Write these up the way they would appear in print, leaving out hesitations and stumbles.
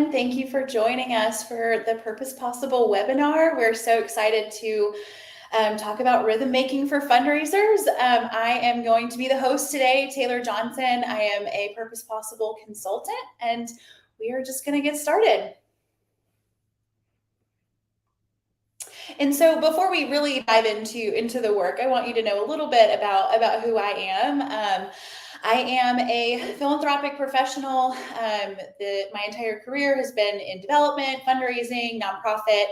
everyone. Thank you for joining us for the Purpose Possible webinar. We're so excited to talk about rhythm making for fundraisers. I am going to be the host today, Taylor Johnson. I am a Purpose Possible consultant, and we are just going to get started. And so before we really dive into the work, I want you to know a little bit about who I am. I am a philanthropic professional. My entire career has been in development, fundraising, nonprofit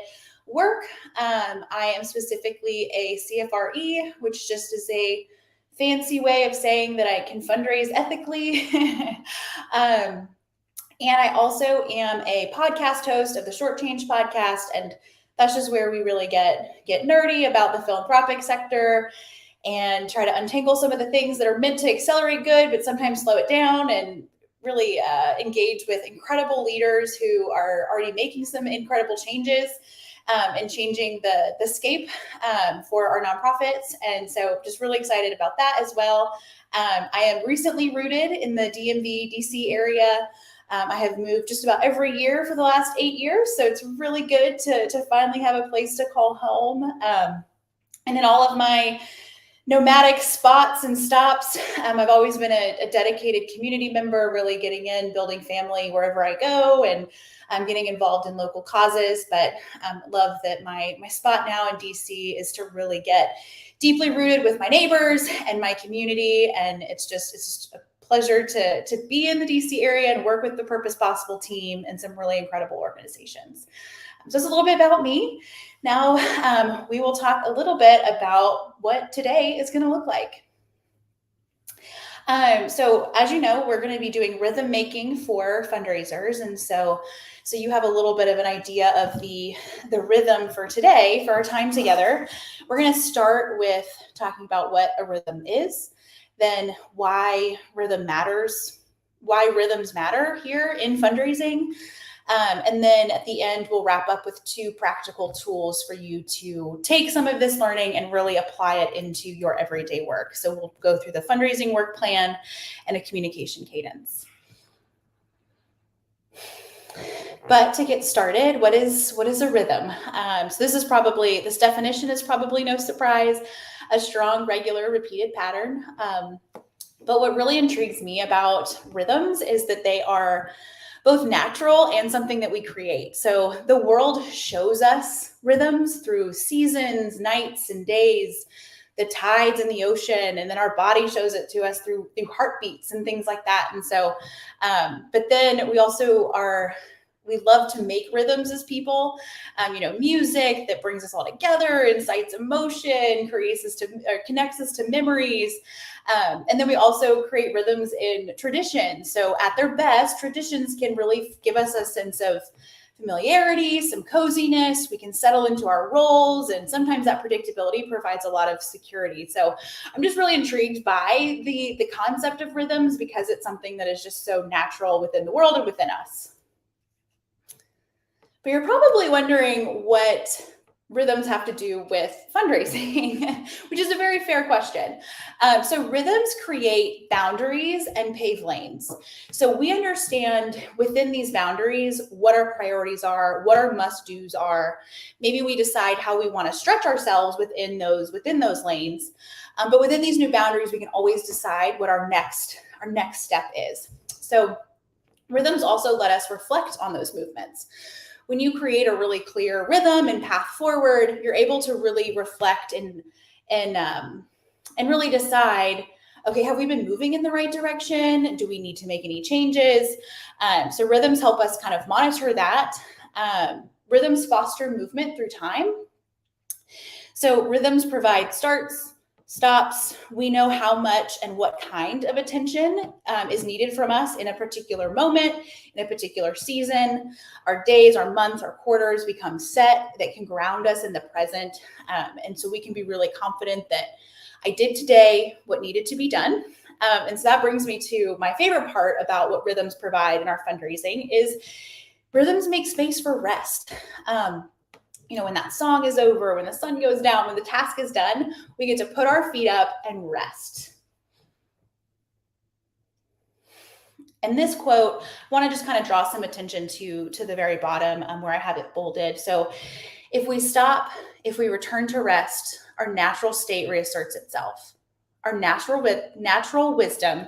work. I am specifically a CFRE, which just is a fancy way of saying that I can fundraise ethically. And I also am a podcast host of the Short Change podcast, and that's just where we really get nerdy about the philanthropic sector and try to untangle some of the things that are meant to accelerate good, but sometimes slow it down, and really engage with incredible leaders who are already making some incredible changes and changing the scape for our nonprofits. And so just really excited about that as well. I am recently rooted in the DMV, DC area. I have moved just about every year for the last 8 years. So it's really good to finally have a place to call home. And in all of my nomadic spots and stops, I've always been a dedicated community member, really getting in, building family wherever I go, and I'm getting involved in local causes. But love that my spot now in DC is to really get deeply rooted with my neighbors and my community. And it's just a pleasure to be in the DC area and work with the Purpose Possible team and some really incredible organizations. So it's a little bit about me. Now we will talk a little bit about what today is going to look like. So as you know, we're going to be doing rhythm making for fundraisers. And so you have a little bit of an idea of the rhythm for today, for our time together. We're going to start with talking about what a rhythm is, then why rhythm matters, why rhythms matter here in fundraising. And then at the end, we'll wrap up with 2 practical tools for you to take some of this learning and really apply it into your everyday work. So we'll go through the fundraising work plan and a communication cadence. But to get started, what is a rhythm? So this definition is probably no surprise, a strong, regular, repeated pattern. But what really intrigues me about rhythms is that they are both natural and something that we create. So the world shows us rhythms through seasons, nights, and days, the tides in the ocean, and then our body shows it to us through heartbeats and things like that. And so, but then we also we love to make rhythms as people, music that brings us all together, incites emotion, connects us to memories. And then we also create rhythms in tradition. So at their best, traditions can really give us a sense of familiarity, some coziness. We can settle into our roles, and sometimes that predictability provides a lot of security. So I'm just really intrigued by the concept of rhythms because it's something that is just so natural within the world and within us. But you're probably wondering what rhythms have to do with fundraising, which is a very fair question. So rhythms create boundaries and pave lanes. So we understand within these boundaries what our priorities are, what our must-dos are. Maybe we decide how we want to stretch ourselves within those lanes. But within these new boundaries, we can always decide what our next step is. So rhythms also let us reflect on those movements. When you create a really clear rhythm and path forward, you're able to really reflect and really decide, okay, have we been moving in the right direction? Do we need to make any changes? So rhythms help us kind of monitor that. Rhythms foster movement through time. So rhythms provide starts, stops. We know how much and what kind of attention is needed from us in a particular moment, in a particular season. Our days, our months, our quarters become set that can ground us in the present. And so we can be really confident that I did today what needed to be done. And so that brings me to my favorite part about what rhythms provide in our fundraising is rhythms make space for rest. When that song is over, when the sun goes down, when the task is done, we get to put our feet up and rest. And this quote, I want to just kind of draw some attention to the very bottom where I have it bolded. So if we stop, if we return to rest, our natural state reasserts itself. Our natural wisdom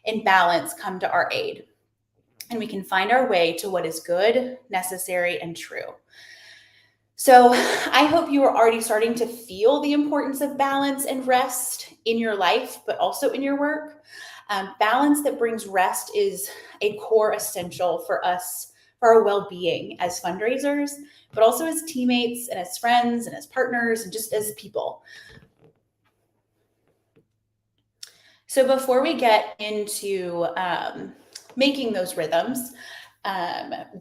and balance come to our aid, and we can find our way to what is good, necessary, and true. So I hope you are already starting to feel the importance of balance and rest in your life, but also in your work. Balance that brings rest is a core essential for us, for our well-being as fundraisers, but also as teammates and as friends and as partners and just as people. So before we get into making those rhythms,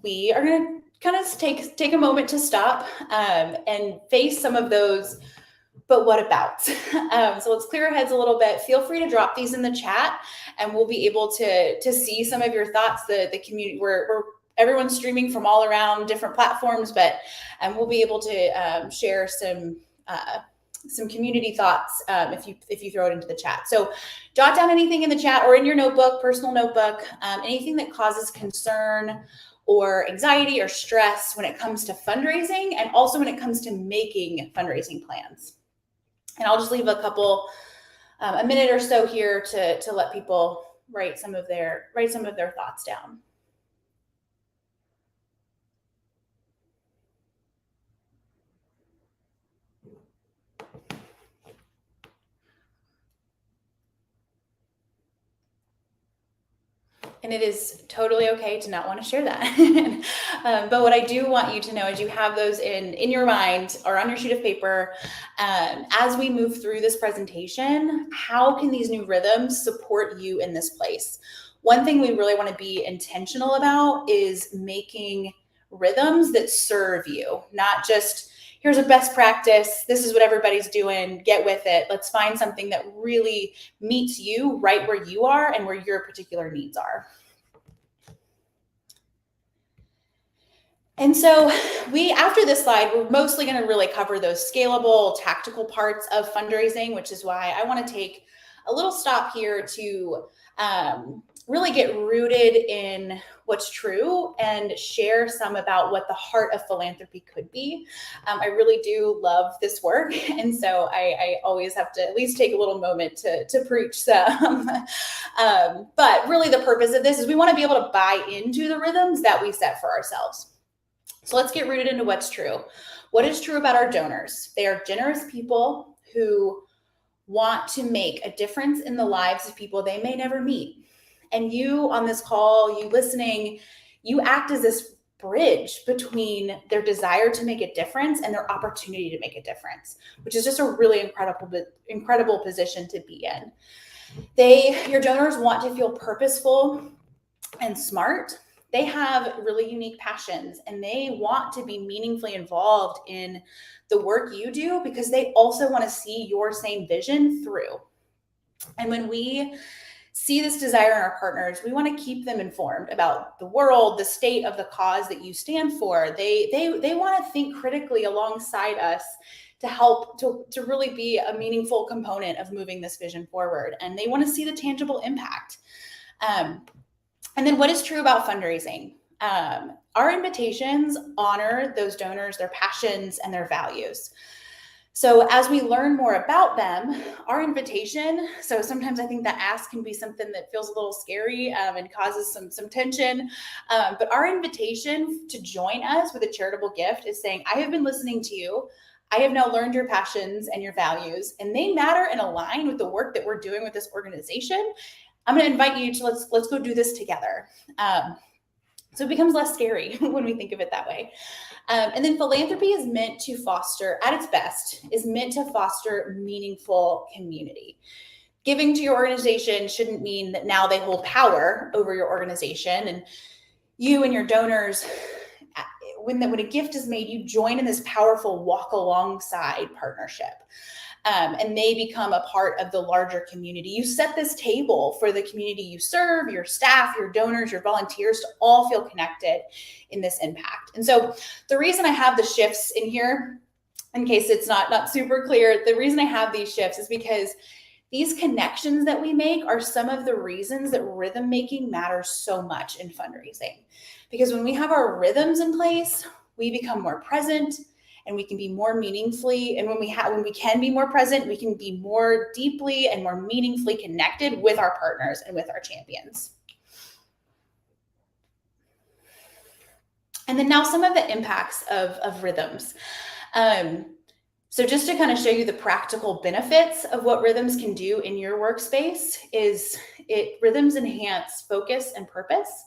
we are going to kind of take a moment to stop and face some of those but what about? So let's clear our heads a little bit. Feel free to drop these in the chat and we'll be able to see some of your thoughts. The community, we're everyone's streaming from all around different platforms, but we'll be able to share some community thoughts if you throw it into the chat. So jot down anything in the chat or in your notebook, personal notebook, anything that causes concern or anxiety or stress when it comes to fundraising and also when it comes to making fundraising plans. And I'll just leave a minute or so here to let people write some of their thoughts down. And it is totally okay to not want to share that. But what I do want you to know is you have those in your mind or on your sheet of paper. As we move through this presentation, how can these new rhythms support you in this place? One thing we really want to be intentional about is making rhythms that serve you, not just here's a best practice. This is what everybody's doing. Get with it. Let's find something that really meets you right where you are and where your particular needs are. And so after this slide, we're mostly going to really cover those scalable, tactical parts of fundraising, which is why I want to take a little stop here to really get rooted in what's true and share some about what the heart of philanthropy could be. I really do love this work. And so I always have to at least take a little moment to preach some. But really the purpose of this is we want to be able to buy into the rhythms that we set for ourselves. So let's get rooted into what's true. What is true about our donors? They are generous people who want to make a difference in the lives of people they may never meet. And you on this call, you listening, you act as this bridge between their desire to make a difference and their opportunity to make a difference, which is just a really incredible position to be in. Your donors want to feel purposeful and smart. They have really unique passions and they want to be meaningfully involved in the work you do because they also want to see your same vision through. And when we see this desire in our partners, we want to keep them informed about the world, the state of the cause that you stand for. They want to think critically alongside us to help to really be a meaningful component of moving this vision forward. And they want to see the tangible impact. And then what is true about fundraising? Our invitations honor those donors, their passions, and their values. So as we learn more about them, our invitation, so sometimes I think that ask can be something that feels a little scary and causes some tension, but our invitation to join us with a charitable gift is saying, I have been listening to you. I have now learned your passions and your values, and they matter and align with the work that we're doing with this organization. I'm going to invite you to let's go do this together. So it becomes less scary when we think of it that way. And then philanthropy is meant to foster, at its best, is meant to foster meaningful community. Giving to your organization shouldn't mean that now they hold power over your organization. And you and your donors, when a gift is made, you join in this powerful walk alongside partnership. And they become a part of the larger community. You set this table for the community you serve, your staff, your donors, your volunteers to all feel connected in this impact. And so the reason I have the shifts in here, in case it's not super clear, the reason I have these shifts is because These connections that we make are some of the reasons that rhythm making matters so much in fundraising. Because when we have our rhythms in place, we become more present and we can be more meaningfully. And when we can be more present, we can be more deeply and more meaningfully connected with our partners and with our champions. And then now some of the impacts of rhythms. So just to kind of show you the practical benefits of what rhythms can do in your workspace rhythms enhance focus and purpose.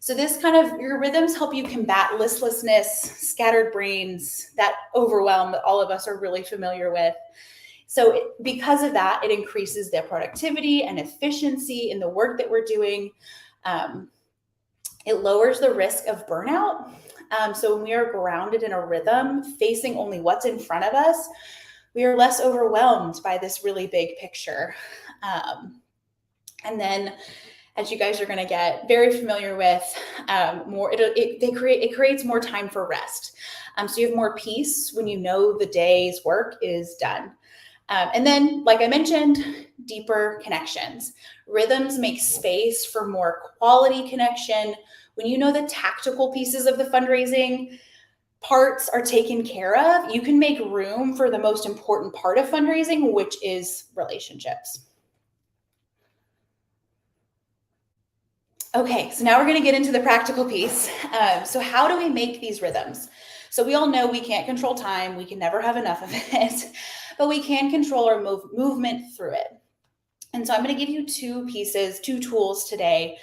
So your rhythms help you combat listlessness, scattered brains, that overwhelm that all of us are really familiar with. So because of that, it increases their productivity and efficiency in the work that we're doing. It lowers the risk of burnout. So when we are grounded in a rhythm, facing only what's in front of us, we are less overwhelmed by this really big picture. And then, as you guys are going to get very familiar with, it creates more time for rest. So you have more peace when you know the day's work is done. And then, like I mentioned, deeper connections. Rhythms make space for more quality connection. When you know the tactical pieces of the fundraising parts are taken care of, you can make room for the most important part of fundraising, which is relationships. Okay, so now we're going to get into the practical piece. So how do we make these rhythms? So we all know we can't control time. We can never have enough of it, but we can control our movement through it. And so I'm going to give you two tools today.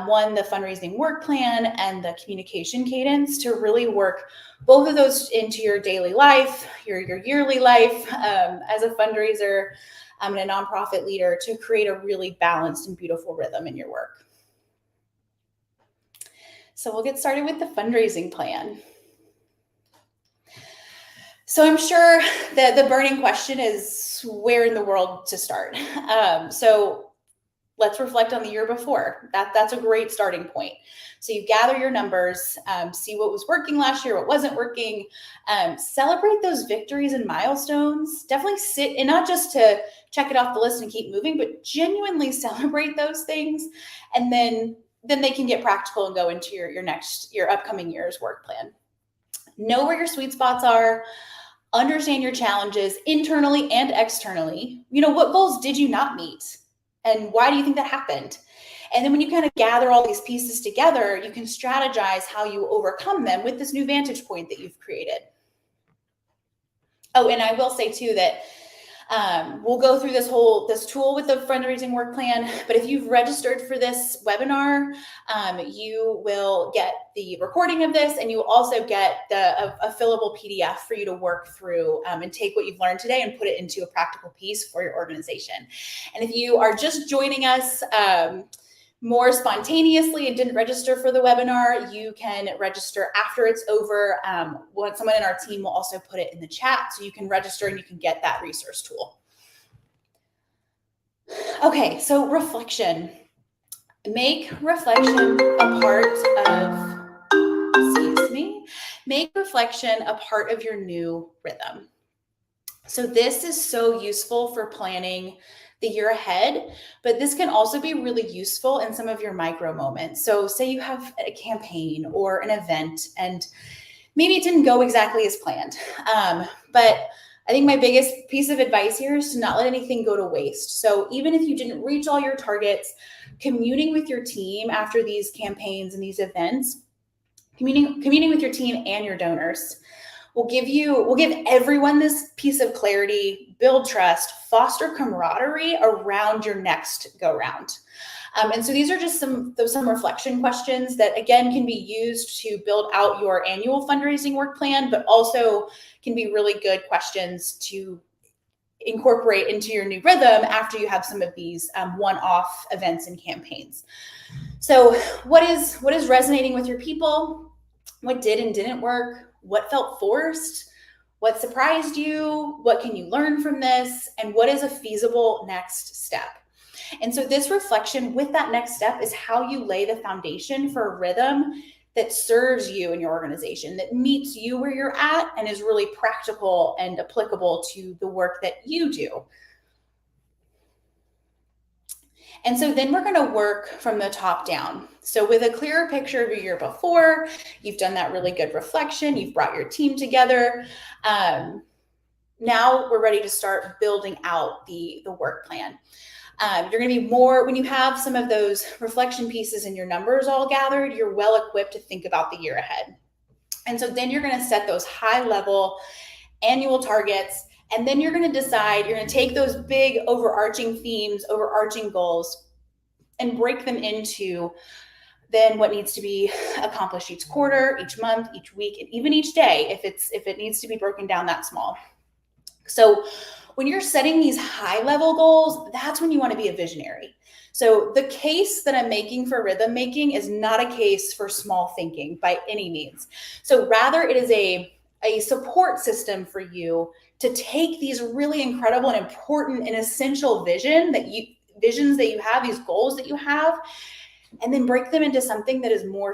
One, the fundraising work plan, and the communication cadence, to really work both of those into your daily life, your yearly life as a fundraiser and a nonprofit leader, to create a really balanced and beautiful rhythm in your work. So we'll get started with the fundraising plan. So I'm sure that the burning question is where in the world to start. So let's reflect on the year before. That's a great starting point. So you gather your numbers, see what was working last year, what wasn't working, celebrate those victories and milestones. Definitely sit, and not just to check it off the list and keep moving, but genuinely celebrate those things. And then they can get practical and go into your upcoming year's work plan. Know where your sweet spots are. Understand your challenges internally and externally. What goals did you not meet? And why do you think that happened? And then when you kind of gather all these pieces together, you can strategize how you overcome them with this new vantage point that you've created. Oh, and I will say too that we'll go through this tool with the fundraising work plan, but if you've registered for this webinar, you will get the recording of this, and you will also get a fillable PDF for you to work through and take what you've learned today and put it into a practical piece for your organization. And if you are just joining us more spontaneously and didn't register for the webinar, you can register after it's over. Someone in our team will also put it in the chat, so you can register and you can get that resource tool. Okay, so reflection. Make reflection a part of your new rhythm. So this is so useful for planning the year ahead, but this can also be really useful in some of your micro moments. So say you have a campaign or an event and maybe it didn't go exactly as planned. But I think my biggest piece of advice here is to not let anything go to waste. So even if you didn't reach all your targets, communing with your team after these campaigns and these events, communing with your team and your donors will give everyone this piece of clarity, build trust, foster camaraderie around your next go round. And so these are just some reflection questions that, again, can be used to build out your annual fundraising work plan, but also can be really good questions to incorporate into your new rhythm after you have some of these one-off events and campaigns. So what is resonating with your people? What did and didn't work? What felt forced? What surprised you? What can you learn from this? And what is a feasible next step? And so this reflection with that next step is how you lay the foundation for a rhythm that serves you and your organization, that meets you where you're at and is really practical and applicable to the work that you do. And so then we're going to work from the top down. So with a clearer picture of your year before, you've done that really good reflection, you've brought your team together. Now we're ready to start building out the work plan. You're going to be more, when you have some of those reflection pieces and your numbers all gathered, you're well equipped to think about the year ahead. And so then you're going to set those high level annual targets. And then you're going to decide, you're going to take those big overarching themes, overarching goals, and break them into then what needs to be accomplished each quarter, each month, each week, and even each day if it needs to be broken down that small. So when you're setting these high level goals, that's when you want to be a visionary. So the case that I'm making for rhythm making is not a case for small thinking by any means. So rather it is a support system for you to take these really incredible and important and essential visions that you have, these goals that you have, and then break them into something that is more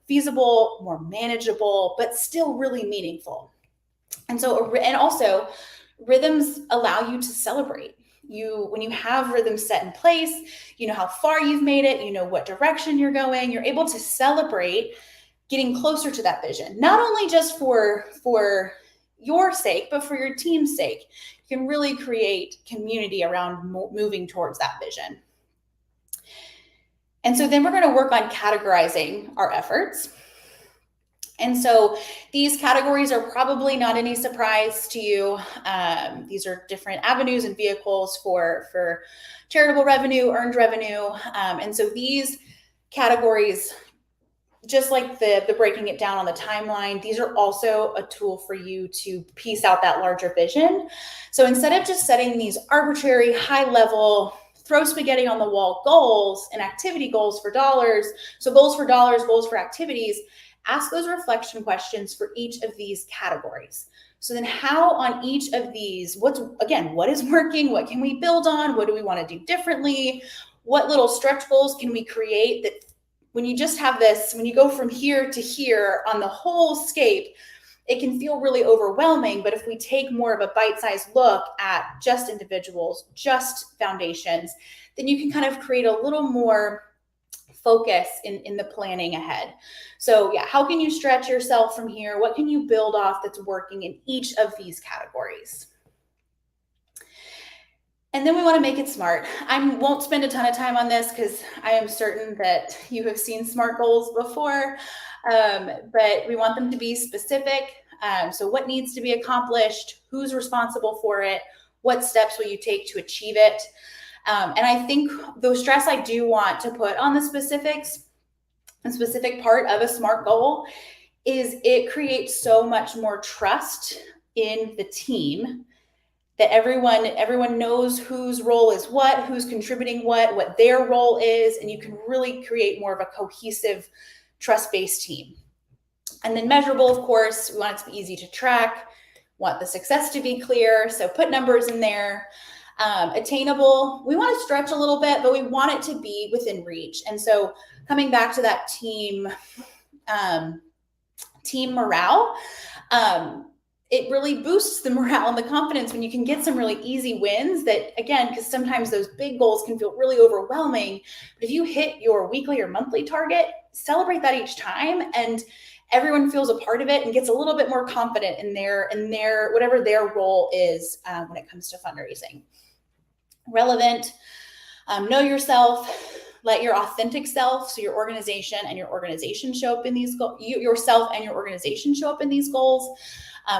feasible, more manageable, but still really meaningful. And also rhythms allow you to celebrate. When you have rhythms set in place, you know how far you've made it, you know what direction you're going, you're able to celebrate getting closer to that vision, not only just for your sake, but for your team's sake. You can really create community around moving towards that vision. And so then we're going to work on categorizing our efforts. And so these categories are probably not any surprise to you. These are different avenues and vehicles for charitable revenue, earned revenue. And so these categories, just like the breaking it down on the timeline, these are also a tool for you to piece out that larger vision. So instead of just setting these arbitrary high level, throw spaghetti on the wall goals and activity goals for dollars, so goals for dollars, goals for activities, ask those reflection questions for each of these categories. So then how on each of these, what is working? What can we build on? What do we want to do differently? What little stretch goals can we create that when you just have this, when you go from here to here on the whole scape, it can feel really overwhelming. But if we take more of a bite-sized look at just individuals, just foundations, then you can kind of create a little more focus in the planning ahead. So yeah, how can you stretch yourself from here? What can you build off that's working in each of these categories? And then we want to make it smart. I won't spend a ton of time on this because I am certain that you have seen SMART goals before, but we want them to be specific. So what needs to be accomplished? Who's responsible for it? What steps will you take to achieve it? And I think the stress I do want to put on the specifics, a specific part of a SMART goal, is it creates so much more trust in the team that everyone knows whose role is what, who's contributing what their role is, and you can really create more of a cohesive, trust-based team. And then measurable, of course, we want it to be easy to track, want the success to be clear, so put numbers in there. Attainable, we want to stretch a little bit, but we want it to be within reach. And so coming back to that team morale, it really boosts the morale and the confidence when you can get some really easy wins that, again, because sometimes those big goals can feel really overwhelming. But if you hit your weekly or monthly target, celebrate that each time, and everyone feels a part of it and gets a little bit more confident in their whatever their role is when it comes to fundraising. Relevant, know yourself, let your authentic self, so your organization and your organization show up in these goals, yourself and your organization show up in these goals.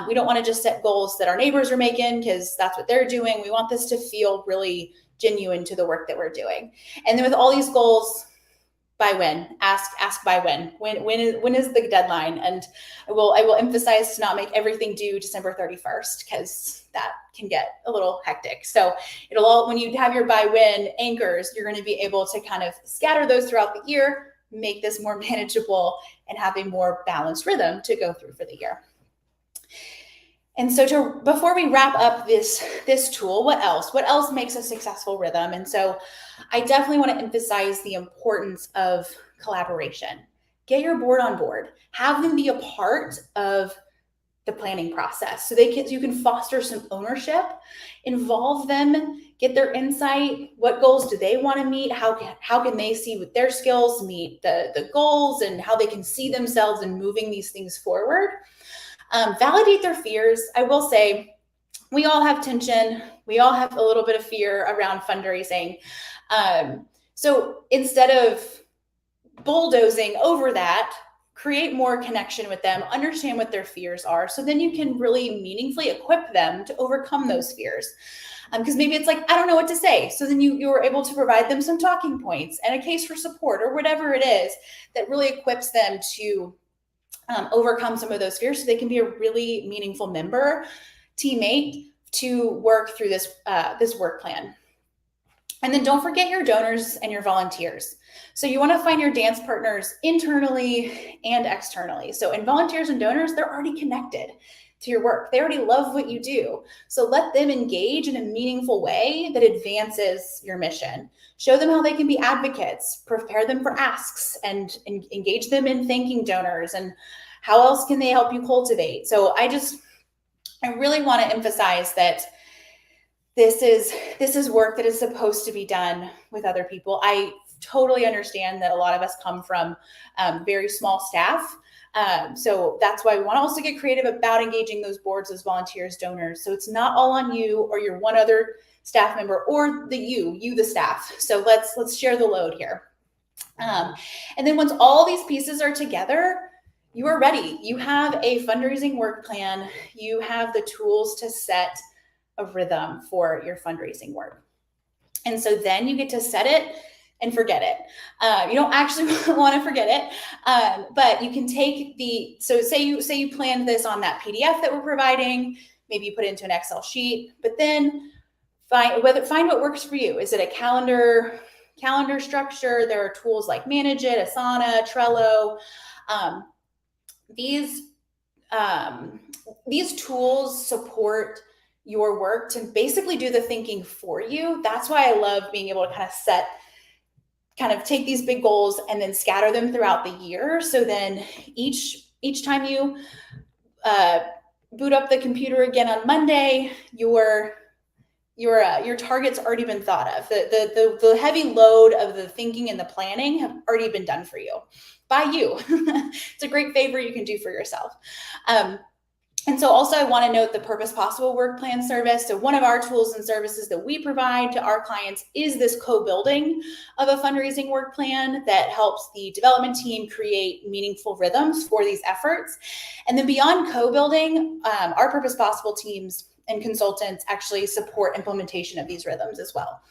We don't want to just set goals that our neighbors are making because that's what they're doing. We want this to feel really genuine to the work that we're doing. And then with all these goals, by when? Ask by when. When is the deadline? And I will emphasize to not make everything due December 31st because that can get a little hectic. So when you have your by when anchors, you're going to be able to kind of scatter those throughout the year, make this more manageable, and have a more balanced rhythm to go through for the year. And so before we wrap up this tool, what else makes a successful rhythm? And so I definitely want to emphasize the importance of collaboration. Get your board on board. Have them be a part of the planning process. So you can foster some ownership, involve them, get their insight. What goals do they want to meet? How can they see with their skills meet the goals, and how they can see themselves in moving these things forward. Validate their fears. I will say, we all have tension. We all have a little bit of fear around fundraising. So instead of bulldozing over that, create more connection with them, understand what their fears are, so then you can really meaningfully equip them to overcome those fears. Because maybe it's like, I don't know what to say. So then you're able to provide them some talking points and a case for support, or whatever it is that really equips them to overcome some of those fears, so they can be a really meaningful member, teammate, to work through this work plan. And then don't forget your donors and your volunteers. So you want to find your dance partners internally and externally. So in volunteers and donors, they're already connected to your work. They already love what you do. So let them engage in a meaningful way that advances your mission. Show them how they can be advocates, prepare them for asks, and engage them in thanking donors, and how else can they help you cultivate. So I really want to emphasize that this is work that is supposed to be done with other people. I totally understand that a lot of us come from very small staff. So that's why we want to also get creative about engaging those boards, those volunteers, donors. So it's not all on you or your one other staff member, or the staff. So let's share the load here. And then once all these pieces are together, you are ready. You have a fundraising work plan. You have the tools to set a rhythm for your fundraising work. And so then you get to set it and forget it. You don't actually want to forget it, but you can take so say you planned this on that PDF that we're providing, maybe you put it into an Excel sheet, but then find what works for you. Is it a calendar structure? There are tools like Manage It, Asana, Trello. These tools support your work to basically do the thinking for you. That's why I love being able to kind of take these big goals and then scatter them throughout the year. So then each time you boot up the computer again on Monday, your target's already been thought of. The heavy load of the thinking and the planning have already been done for you by you. It's a great favor you can do for yourself. And so also I want to note the Purpose Possible work plan service. So one of our tools and services that we provide to our clients is this co-building of a fundraising work plan that helps the development team create meaningful rhythms for these efforts. And then beyond co-building, our Purpose Possible teams and consultants actually support implementation of these rhythms as well.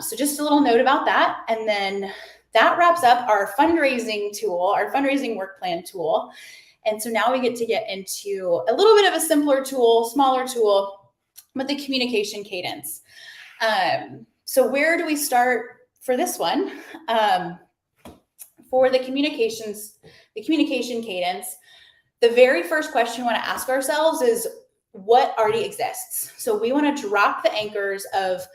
So just a little note about that. And then that wraps up our fundraising tool, our fundraising work plan tool. And so now we get into a little bit of a simpler tool, smaller tool, but the communication cadence. So where do we start for this one? For the communication cadence, the very first question we want to ask ourselves is, what already exists? So we want to drop the anchors of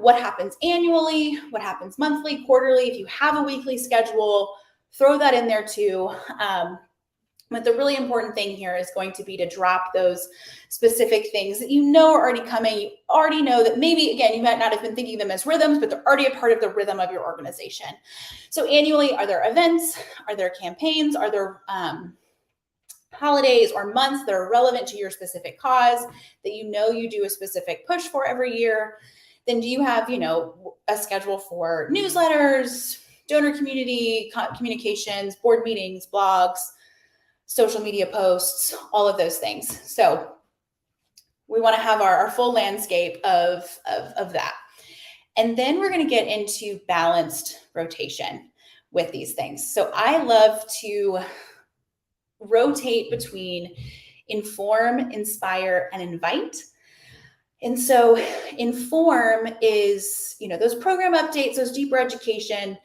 what happens annually, what happens monthly, quarterly. If you have a weekly schedule, throw that in there too. But the really important thing here is going to be to drop those specific things that you know are already coming. You already know that maybe, again, you might not have been thinking them as rhythms, but they're already a part of the rhythm of your organization. So annually, are there events? Are there campaigns? Are there holidays or months that are relevant to your specific cause that you know you do a specific push for every year? Then do you have, a schedule for newsletters, donor community communications, board meetings, blogs, social media posts, all of those things? So we want to have our full landscape of that. And then we're going to get into balanced rotation with these things. So I love to rotate between inform, inspire, and invite. And so inform is, those program updates, those deeper education.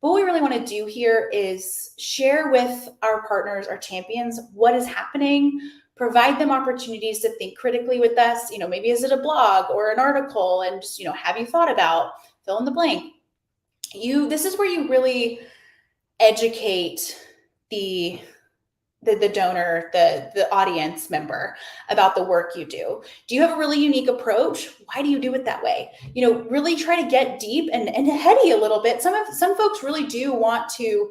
What we really want to do here is share with our partners, our champions, what is happening, provide them opportunities to think critically with us. Maybe is it a blog or an article, and just, have you thought about, fill in the blank. This is where you really educate the the donor, the audience member about the work you do. Do you have a really unique approach? Why do you do it that way? Really try to get deep and heady a little bit. Some folks really do want to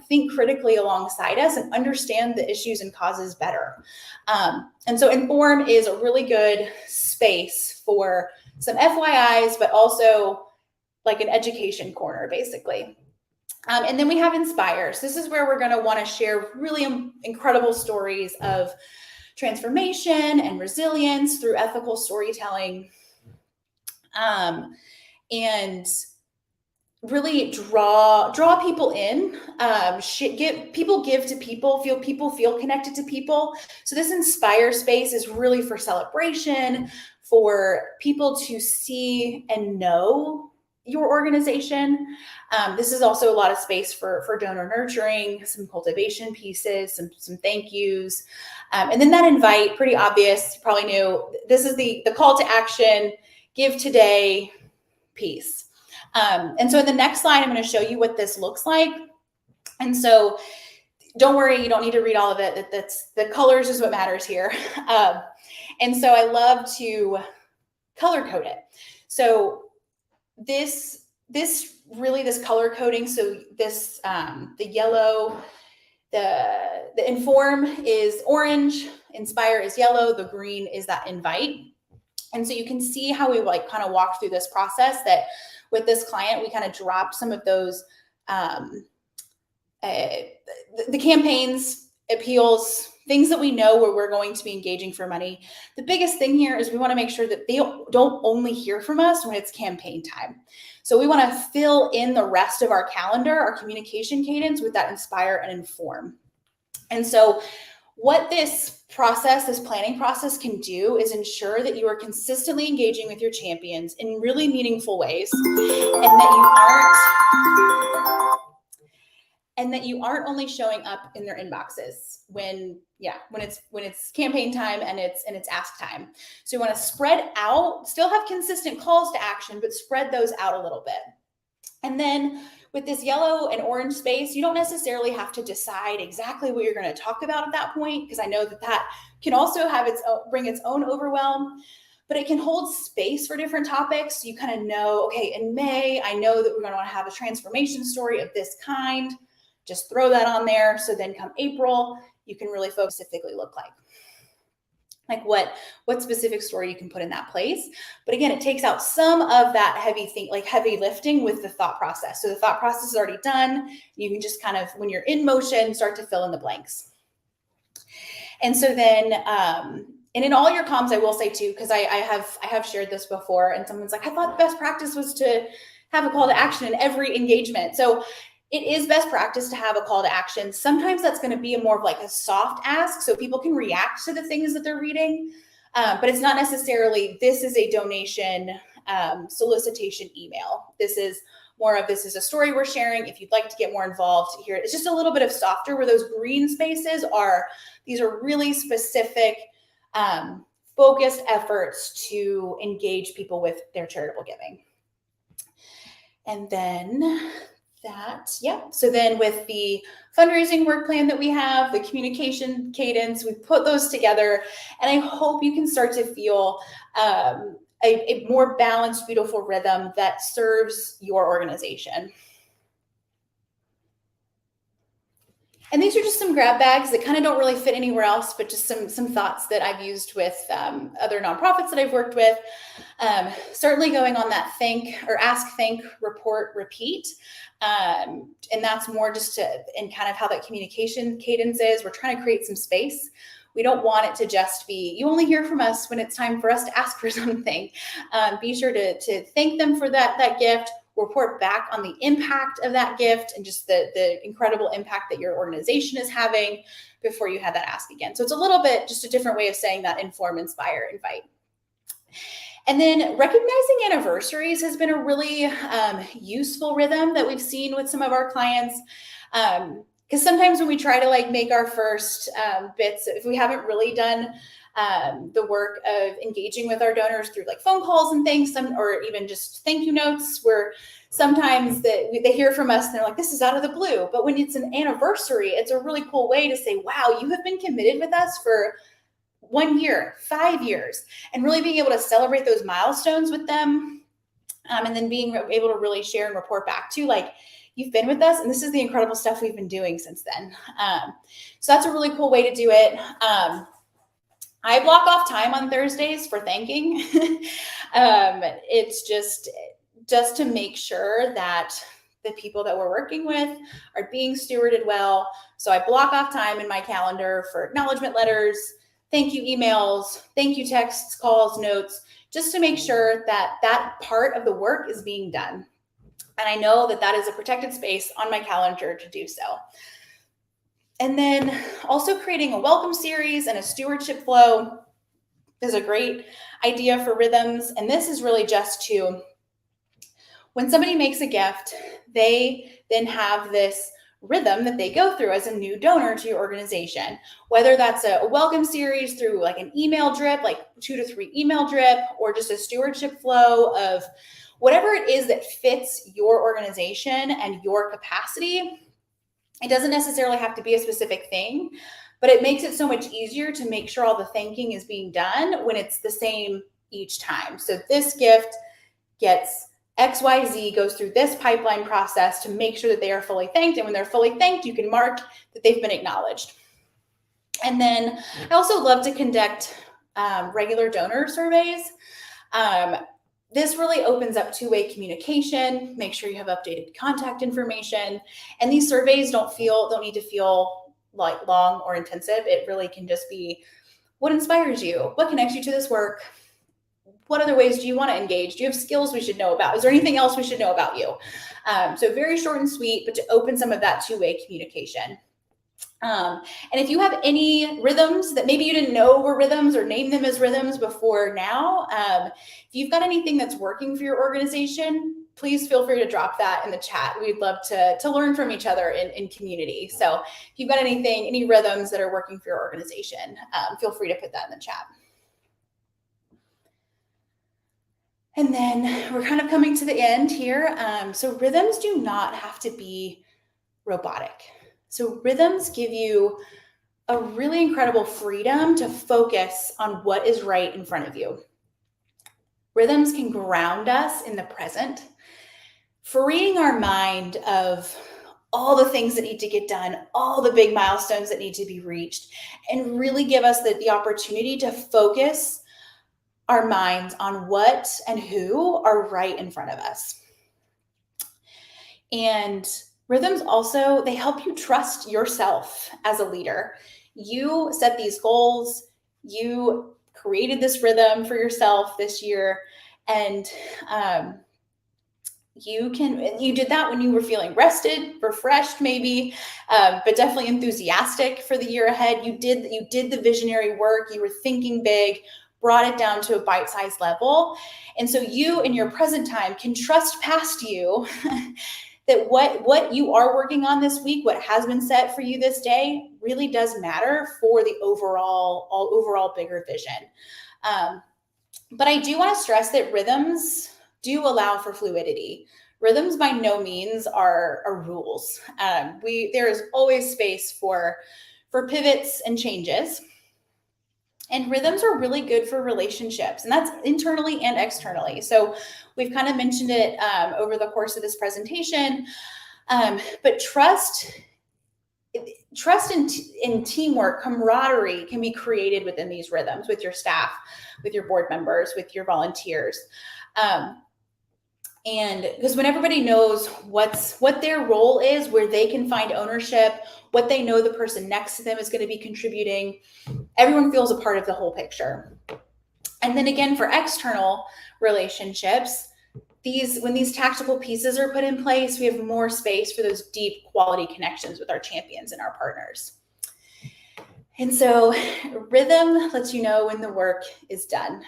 think critically alongside us and understand the issues and causes better. And so Inform is a really good space for some FYIs, but also like an education corner, basically. And then we have Inspires. This is where we're going to want to share really incredible stories of transformation and resilience through ethical storytelling, and really draw people in. Give to people, feel connected to people. So this Inspire space is really for celebration, for people to see and know your organization. This is also a lot of space for donor nurturing, some cultivation pieces, some thank yous. And then that invite, pretty obvious, you probably knew, this is the call to action, give today piece. And so in the next slide, I'm going to show you what this looks like. And so don't worry, you don't need to read all of it. That's the colors is what matters here. And so I love to color code it. So this color coding, so this the yellow, the Inform is orange, Inspire is yellow, the green is that invite. And so you can see how we kind of walked through this process, that with this client we kind of dropped some of those the campaigns, appeals, things that we know where we're going to be engaging for money. The biggest thing here is we want to make sure that they don't only hear from us when it's campaign time. So we want to fill in the rest of our calendar, our communication cadence, with that Inspire and Inform. And so what this planning process can do is ensure that you are consistently engaging with your champions in really meaningful ways, and that you aren't only showing up in their inboxes when it's campaign time and it's ask time. So you want to spread out, still have consistent calls to action, but spread those out a little bit. And then with this yellow and orange space, you don't necessarily have to decide exactly what you're going to talk about at that point, because I know that can also bring its own overwhelm. But it can hold space for different topics. So you kind of know, okay, in May, I know that we're going to want to have a transformation story of this kind. Just throw that on there. So then come April, you can really focus specifically look like what specific story you can put in that place. But again, it takes out some of that heavy lifting with the thought process. So the thought process is already done. You can just kind of, when you're in motion, start to fill in the blanks. And so then, and in all your comms, I will say too, because I have shared this before, and someone's like, I thought best practice was to have a call to action in every engagement. So it is best practice to have a call to action. Sometimes that's going to be more of like a soft ask, so people can react to the things that they're reading. But it's not necessarily, this is a donation solicitation email. This is a story we're sharing. If you'd like to get more involved here, it's just a little bit of softer, where those green spaces these are really specific, focused efforts to engage people with their charitable giving. And then so then with the fundraising work plan that we have, the communication cadence, we put those together, and I hope you can start to feel a more balanced, beautiful rhythm that serves your organization. And these are just some grab bags that kind of don't really fit anywhere else, but just some thoughts that I've used with other nonprofits that I've worked with. Certainly going on that ask, thank, report, repeat. And that's more just in kind of how that communication cadence is. We're trying to create some space. We don't want it to just be, you only hear from us when it's time for us to ask for something. Be sure to thank them for that gift, report back on the impact of that gift and just the incredible impact that your organization is having before you have that ask again. So it's a little bit just a different way of saying that Inform, Inspire, Invite. And then recognizing anniversaries has been a really useful rhythm that we've seen with some of our clients. Because sometimes when we try to make our first bits, if we haven't really done the work of engaging with our donors through like phone calls and things, or even just thank you notes, where sometimes they hear from us and they're like, this is out of the blue. But when it's an anniversary, it's a really cool way to say, wow, you have been committed with us for 1 year, 5 years, and really being able to celebrate those milestones with them. And then being able to really share and report back to, like, you've been with us and this is the incredible stuff we've been doing since then. So that's a really cool way to do it. I block off time on Thursdays for thanking. It's just to make sure that the people that we're working with are being stewarded well. So I block off time in my calendar for acknowledgement letters, thank you emails, thank you texts, calls, notes, just to make sure that that part of the work is being done. And I know that that is a protected space on my calendar to do so. And then also creating a welcome series and a stewardship flow is a great idea for rhythms. And this is really just to, when somebody makes a gift, they then have this rhythm that they go through as a new donor to your organization, whether that's a welcome series through like an email drip, like 2 to 3 email drip, or just a stewardship flow of whatever it is that fits your organization and your capacity. It doesn't necessarily have to be a specific thing, but it makes it so much easier to make sure all the thanking is being done when it's the same each time. So this gift gets XYZ, goes through this pipeline process to make sure that they are fully thanked. And when they're fully thanked, you can mark that they've been acknowledged. And then I also love to conduct regular donor surveys. This really opens up two-way communication. Make sure you have updated contact information. And these surveys don't need to feel like long or intensive. It really can just be, what inspires you? What connects you to this work? What other ways do you want to engage? Do you have skills we should know about? Is there anything else we should know about you? So very short and sweet, but to open some of that two-way communication. And if you have any rhythms that maybe you didn't know were rhythms or name them as rhythms before now, if you've got anything that's working for your organization, please feel free to drop that in the chat. We'd love to learn from each other in community. So if you've got any rhythms that are working for your organization, feel free to put that in the chat. And then we're kind of coming to the end here. So rhythms do not have to be robotic. So rhythms give you a really incredible freedom to focus on what is right in front of you. Rhythms can ground us in the present, freeing our mind of all the things that need to get done, all the big milestones that need to be reached, and really give us the opportunity to focus our minds on what and who are right in front of us. And rhythms also, they help you trust yourself as a leader. You set these goals, you created this rhythm for yourself this year, and you did that when you were feeling rested, refreshed maybe, but definitely enthusiastic for the year ahead. You did the visionary work, you were thinking big, brought it down to a bite-sized level. And so you in your present time can trust past you that what you are working on this week, what has been set for you this day, really does matter for the overall bigger vision. But I do want to stress that rhythms do allow for fluidity. Rhythms by no means are rules. There is always space for pivots and changes. And rhythms are really good for relationships, and that's internally and externally. So we've kind of mentioned it over the course of this presentation, but trust in teamwork, camaraderie can be created within these rhythms with your staff, with your board members, with your volunteers. And because when everybody knows what their role is, where they can find ownership, what they know the person next to them is going to be contributing, everyone feels a part of the whole picture. And then again, for external relationships, when these tactical pieces are put in place, we have more space for those deep quality connections with our champions and our partners. And so rhythm lets you know when the work is done.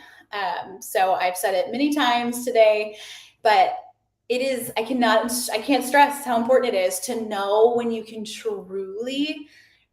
So I've said it many times today, but I can't stress how important it is to know when you can truly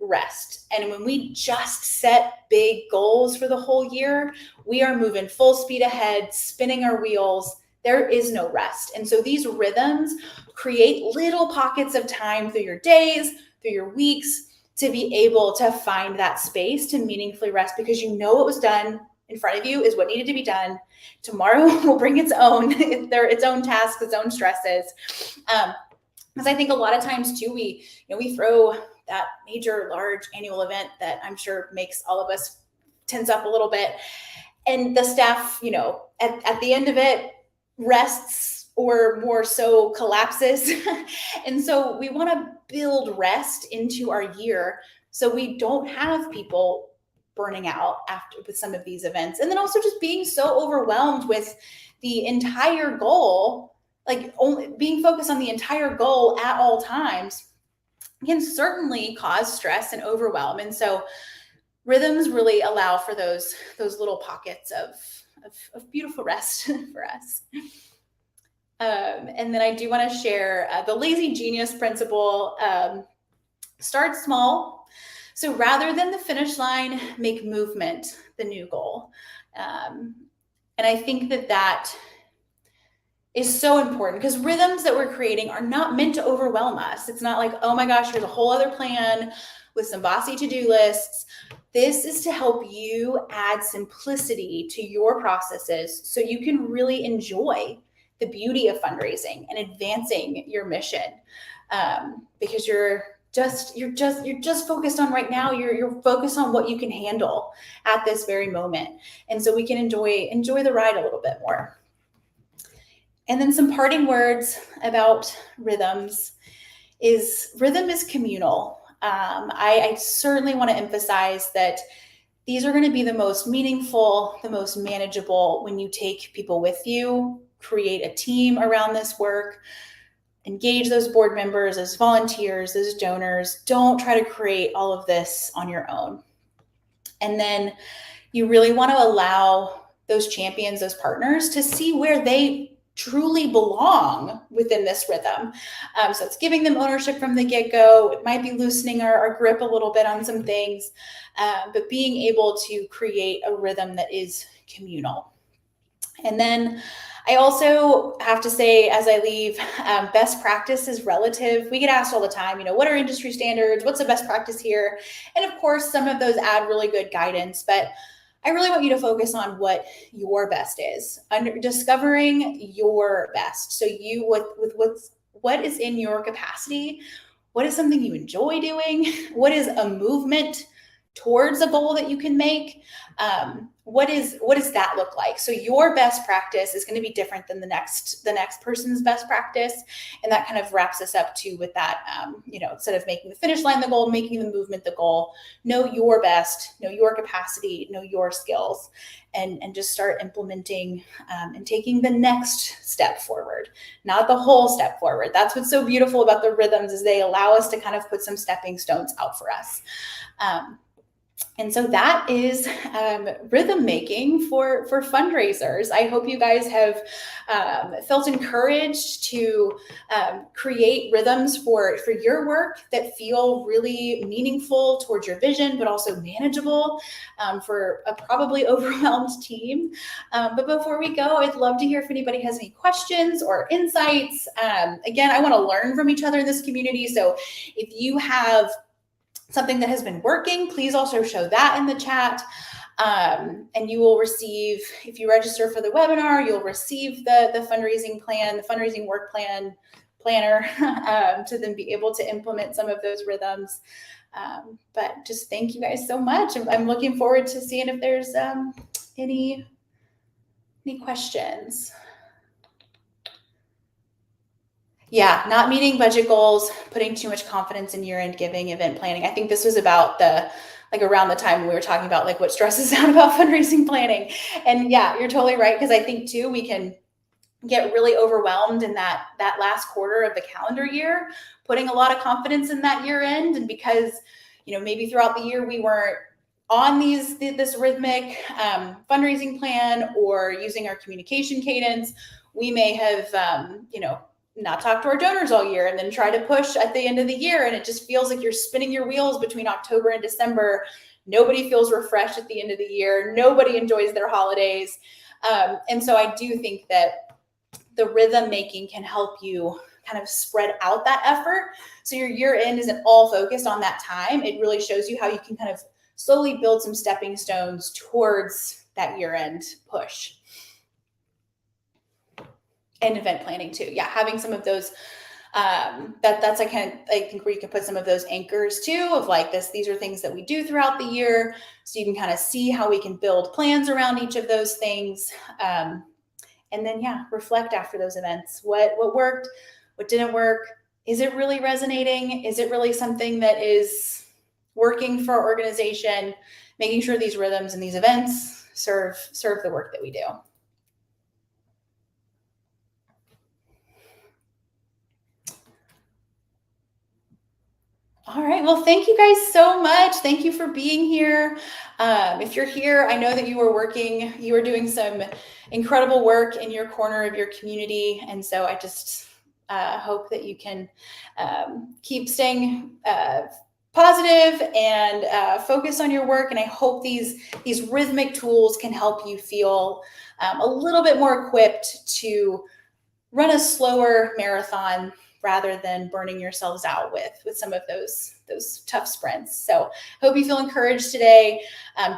rest. And when we just set big goals for the whole year, we are moving full speed ahead, spinning our wheels. There is no rest. And so these rhythms create little pockets of time through your days, through your weeks, to be able to find that space to meaningfully rest, because you know what was done in front of you is what needed to be done. Tomorrow will bring its own tasks, its own stresses. Because I think a lot of times too, we throw that major, large annual event that I'm sure makes all of us tense up a little bit. And the staff, at the end of it, rests or more so collapses. And so we want to build rest into our year so we don't have people burning out with some of these events. And then also just being so overwhelmed with the entire goal, like only being focused on the entire goal at all times, can certainly cause stress and overwhelm. And so rhythms really allow for those little pockets of beautiful rest for us. And then I do want to share the lazy genius principle. Start small. So rather than the finish line, make movement the new goal. And I think that is so important, because rhythms that we're creating are not meant to overwhelm us. It's not like, oh my gosh, here's a whole other plan with some bossy to-do lists. This is to help you add simplicity to your processes so you can really enjoy the beauty of fundraising and advancing your mission. Because you're just focused on right now. You're focused on what you can handle at this very moment. And so we can enjoy the ride a little bit more. And then some parting words about rhythms is rhythm is communal. I certainly want to emphasize that these are going to be the most meaningful, the most manageable when you take people with you, create a team around this work, engage those board members as volunteers, as donors. Don't try to create all of this on your own. And then you really want to allow those champions, those partners, to see where they truly belong within this rhythm. So it's giving them ownership from the get-go. It might be loosening our grip a little bit on some things, but being able to create a rhythm that is communal. And then I also have to say, as I leave, best practice is relative. We get asked all the time, what are industry standards? What's the best practice here? And of course, some of those add really good guidance, but I really want you to focus on what your best is, discovering your best. So you, what is in your capacity? What is something you enjoy doing? What is a movement towards a goal that you can make? What does that look like? So your best practice is going to be different than the next person's best practice. And that kind of wraps us up too with that, instead of making the finish line the goal, making the movement the goal. Know your best, know your capacity, know your skills, and just start implementing and taking the next step forward, not the whole step forward. That's what's so beautiful about the rhythms, is they allow us to kind of put some stepping stones out for us. And so that is rhythm making for fundraisers. I hope you guys have felt encouraged to create rhythms for your work that feel really meaningful towards your vision, but also manageable for a probably overwhelmed team. But before we go, I'd love to hear if anybody has any questions or insights. Again, I want to learn from each other in this community. So if you have something that has been working, please also show that in the chat. And you will receive, if you register for the webinar, you'll receive the fundraising plan, the fundraising work planner to then be able to implement some of those rhythms. But just thank you guys so much. I'm looking forward to seeing if there's any questions. Yeah, not meeting budget goals, putting too much confidence in year-end giving, event planning. I think this was about around the time when we were talking about what stresses out about fundraising planning. And yeah, you're totally right, because I think too, we can get really overwhelmed in that last quarter of the calendar year, putting a lot of confidence in that year end. And because, maybe throughout the year we weren't on this rhythmic fundraising plan or using our communication cadence, we may have, not talk to our donors all year and then try to push at the end of the year. And it just feels like you're spinning your wheels between October and December. Nobody feels refreshed at the end of the year. Nobody enjoys their holidays. And so I do think that the rhythm making can help you kind of spread out that effort. So your year end isn't all focused on that time. It really shows you how you can kind of slowly build some stepping stones towards that year end push. And event planning too. Yeah, having some of those that's I think where you can put some of those anchors too of like these are things that we do throughout the year, so you can kind of see how we can build plans around each of those things, and then reflect after those events. What worked, what didn't work, is it really resonating, is it really something that is working for our organization, making sure these rhythms and these events serve the work that we do. All right. Well, thank you guys so much. Thank you for being here. If you're here, I know that you were doing some incredible work in your corner of your community. And so I just hope that you can keep staying positive and focus on your work. And I hope these rhythmic tools can help you feel a little bit more equipped to run a slower marathon rather than burning yourselves out with some of those tough sprints. So hope you feel encouraged today.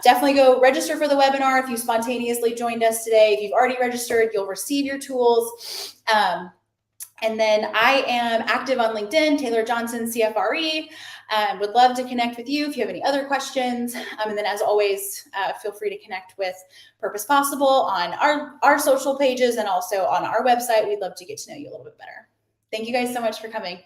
Definitely go register for the webinar if you spontaneously joined us today. If you've already registered, you'll receive your tools. And then I am active on LinkedIn, Taylor Johnson, CFRE. Would love to connect with you if you have any other questions. And then as always, feel free to connect with Purpose Possible on our social pages and also on our website. We'd love to get to know you a little bit better. Thank you guys so much for coming.